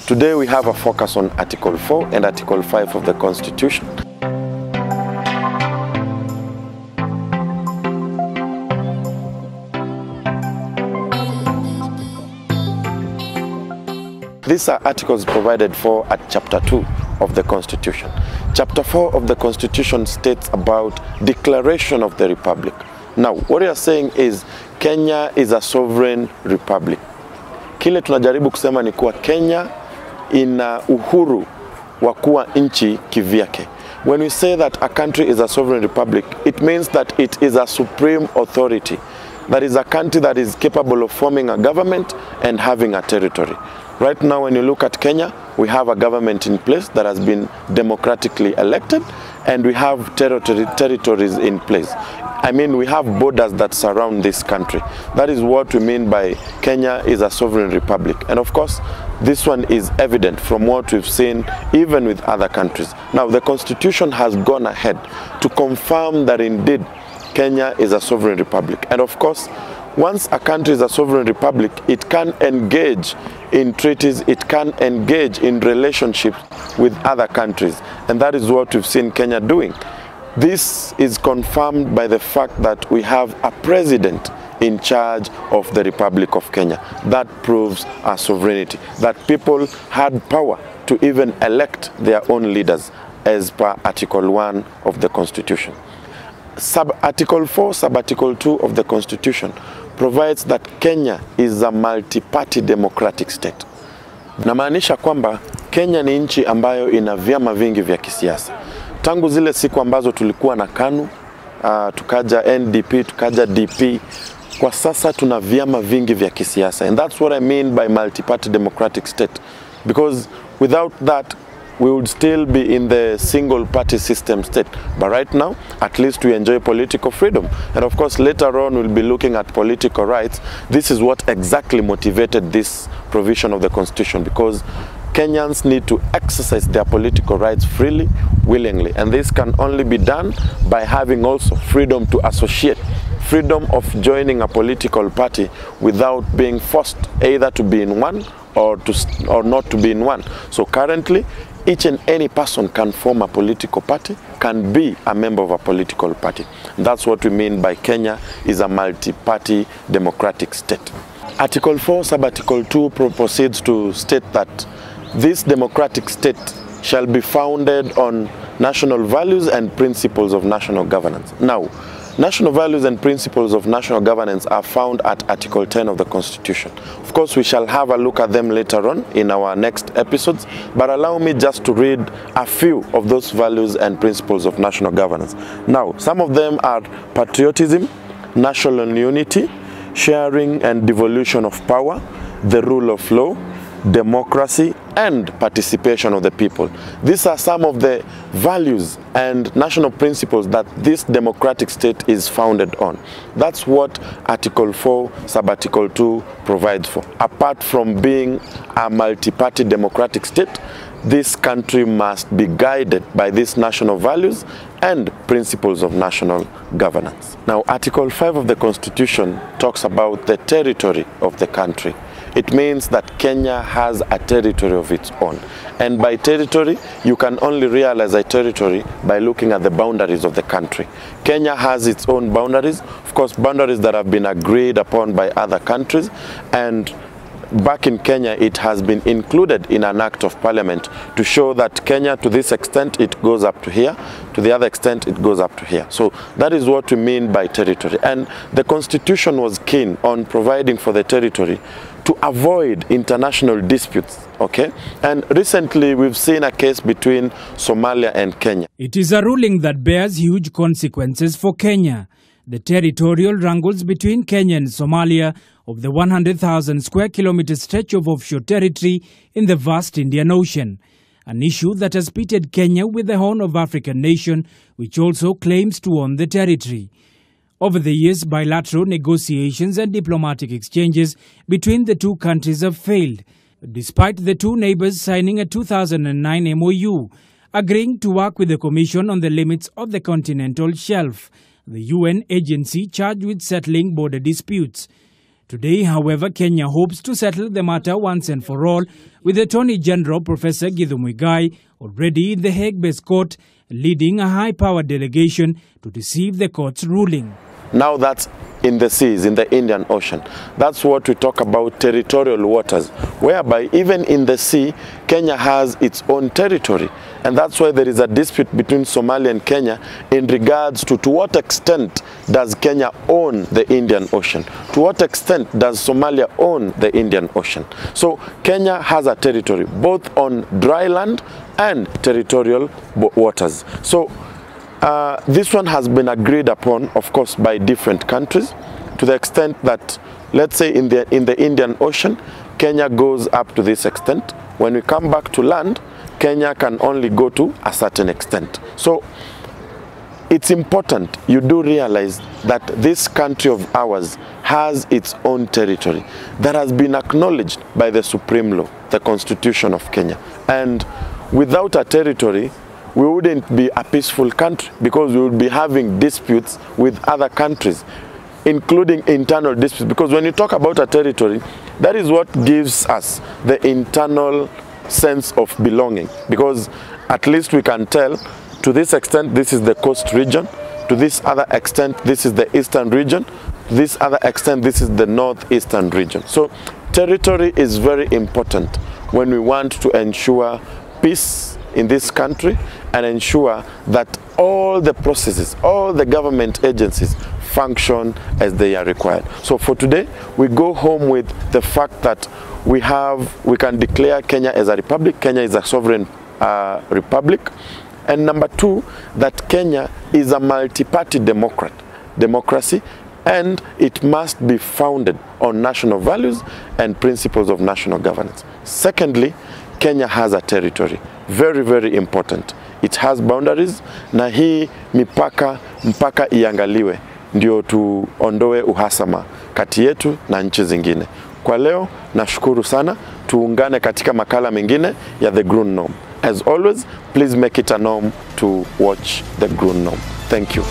Today we have a focus on Article 4 and Article 5 of the Constitution. These are articles provided for at Chapter 2 of the Constitution. Chapter 4 of the Constitution states about declaration of the Republic. Now, what we are saying is Kenya is a sovereign republic. Kile tunajaribu kusema ni kuwa Kenya ina uhuru wa kuwa nchi kivyake. When we say that a country is a sovereign republic, it means that it is a supreme authority. That is a country that is capable of forming a government and having a territory. Right now, when you look at Kenya, we have a government in place that has been democratically elected, and we have territories in place. I mean, we have borders that surround this country. That is what we mean by Kenya is a sovereign republic. And of course, this one is evident from what we've seen even with other countries. Now, the Constitution has gone ahead to confirm that indeed Kenya is a sovereign republic. And of course, once a country is a sovereign republic, it can engage in treaties, it can engage in relationships with other countries. And that is what we've seen Kenya doing. This is confirmed by the fact that we have a president in charge of the Republic of Kenya. That proves our sovereignty, that people had power to even elect their own leaders as per Article 1 of the Constitution. Article 4, Sub-Article 2 of the Constitution provides that Kenya is a multi-party democratic state. Namaanisha kwamba Kenya ni nchi ambayo ina vyama vingi vya kisiasa. Tangu zile siku ambazo tulikuwa na KANU, tukaja NDP, tukaja DP, kwa sasa tuna vyama vingi vya kisiasa. And that's what I mean by multi-party democratic state. Because without that, we would still be in the single party system state. But right now, at least we enjoy political freedom. And of course, later on, we'll be looking at political rights. This is what exactly motivated this provision of the Constitution, because Kenyans need to exercise their political rights freely, willingly. And this can only be done by having also freedom to associate, freedom of joining a political party without being forced either to be in one or not to be in one. So currently, each and any person can form a political party, can be a member of a political party. That's what we mean by Kenya is a multi-party democratic state. Article 4, Sub-Article 2 proceeds to state that this democratic state shall be founded on national values and principles of national governance. Now, national values and principles of national governance are found at Article 10 of the Constitution. Of course, we shall have a look at them later on in our next episodes, but allow me just to read a few of those values and principles of national governance. Now, some of them are patriotism, national unity, sharing and devolution of power, the rule of law, democracy, and participation of the people. These are some of the values and national principles that this democratic state is founded on. That's what Article 4, Sub-Article 2 provides for. Apart from being a multi-party democratic state, this country must be guided by these national values and principles of national governance. Now, Article 5 of the Constitution talks about the territory of the country. It means that Kenya has a territory of its own. And by territory, you can only realize a territory by looking at the boundaries of the country. Kenya has its own boundaries, of course, boundaries that have been agreed upon by other countries. And back in Kenya, it has been included in an act of parliament to show that Kenya, to this extent, it goes up to here, to the other extent, it goes up to here. So that is what we mean by territory. And the Constitution was keen on providing for the territory to avoid international disputes, okay? And recently, we've seen a case between Somalia and Kenya. It is a ruling that bears huge consequences for Kenya. The territorial wrangles between Kenya and Somalia of the 100,000 square kilometer stretch of offshore territory in the vast Indian Ocean, an issue that has pitted Kenya with the Horn of African nation, which also claims to own the territory. Over the years, bilateral negotiations and diplomatic exchanges between the two countries have failed, despite the two neighbors signing a 2009 MOU, agreeing to work with the Commission on the limits of the continental shelf, the UN agency charged with settling border disputes. Today, however, Kenya hopes to settle the matter once and for all, with Attorney General Professor Githu Muigai already in the Hague-based court, leading a high-powered delegation to receive the court's ruling. Now that's in the seas, in the Indian Ocean. That's what we talk about territorial waters, whereby even in the sea, Kenya has its own territory. And that's why there is a dispute between Somalia and Kenya in regards to what extent does Kenya own the Indian Ocean? To what extent does Somalia own the Indian Ocean? So Kenya has a territory, both on dry land and territorial waters. So this one has been agreed upon, of course, by different countries, to the extent that, let's say in the Indian Ocean, Kenya goes up to this extent. When we come back to land, Kenya can only go to a certain extent. So it's important you do realize that this country of ours has its own territory that has been acknowledged by the Supreme Law, the Constitution of Kenya. And without a territory, we wouldn't be a peaceful country, because we would be having disputes with other countries, including internal disputes. Because when you talk about a territory, that is what gives us the internal sense of belonging. Because at least we can tell, to this extent, this is the coast region. To this other extent, this is the eastern region. To this other extent, this is the northeastern region. So territory is very important when we want to ensure peace in this country and ensure that all the processes, all the government agencies function as they are required. So for today, we go home with the fact that we can declare Kenya as a republic. Kenya is a sovereign republic. And number two, that Kenya is a multi-party democracy, and it must be founded on national values and principles of national governance. Secondly, Kenya has a territory. Very, very important. It has boundaries, na hii mipaka mpaka iangaliwe ndio tuondoe uhasama kati yetu na nchi zingine. Kwa leo, nashukuru sana. Tuungane katika makala mengine ya The Grown Norm. As always, please make it a norm to watch The Grown Norm. Thank you.